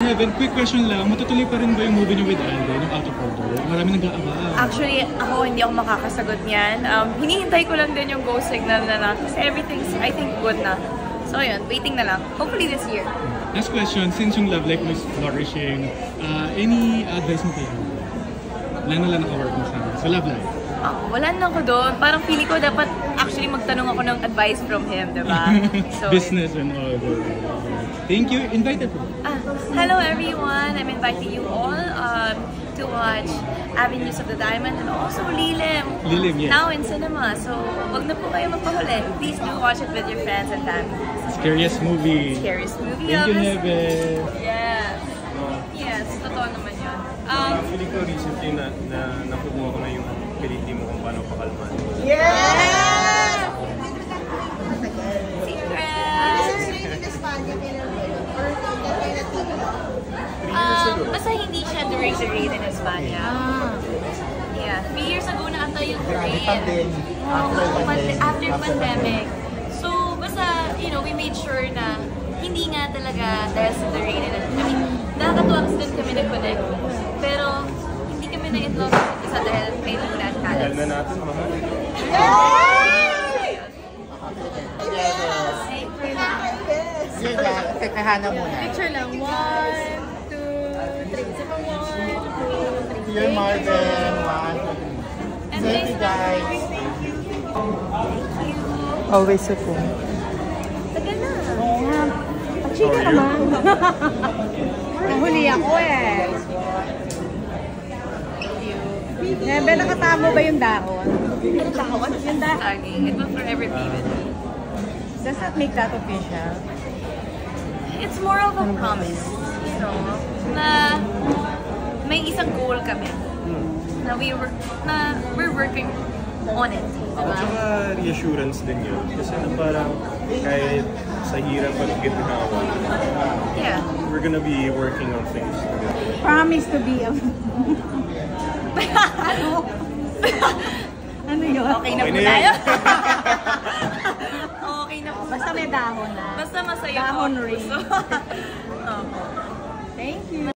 Heaven, quick question lang, matutuloy pa rin ba yung movie niyo with Alden, yung Out of Order? Marami nag-aabang. Actually, hindi ako makakasagot niyan. Hinihintay ko lang din yung go signal na kasi everything's, I think, good na. So yun, waiting na lang. Hopefully this year. Last question, since yung love life is flourishing, any advice mo kayo? Wala na lang naka-work mo sa amin. So love life. Wala na ako doon. Parang feeling ko dapat actually magtanong ako ng advice from him, diba? So, business and all. Thank you. Invited po. Hello everyone. I'm inviting you all to watch Avenues of the Diamond and also Lilim. Lilim, yes. Now in cinema. So, wag na po kayo magpahuli. Please do watch it with your friends and family. Scariest movie. Scariest movie. Thank you, Heaven. Yes. Yes, totoo naman yun. Feeling ko recently na nakuha ko na yung ability mo kung paano pakalman. Yes! Basta hindi siya during the raid in Espanya. Yeah, 3 years ago na ata yung raid. After pandemic. So, basta, you know, we made sure na hindi nga talaga dahil sa the raid. I mean, nakakatuwa kasi din kami nag-connect. Pero, hindi kami na-inlove sa isa dahil may Luna at Kalas. Dahil na natin, mahal. Kahana muna. Picture lang. 1, 2, 3. Isa pa 1, 2, 3. Dear Marvin, 1, 2, 3. Thank you guys. Always support. Tagal na. Oo nga. Pachika naman. Nahuli ako eh. Nebe, nakatamo ba yung dahon? Ano dahon? Yung dahon. It will forever be with me. Does that make that official? It's more of a promise, you know, na may isang goal kami. Na we're working on it. At saka reassurance din yun. Kasi na parang kahit sa hirap at gitnawa, Yeah. we're gonna be working on things together. Promise to be a... Ano yun? Okay na Okay po na tayo. yun. Okay na po. Basta may dahon na. Basta masaya Dahon po. ring. So, Thank you.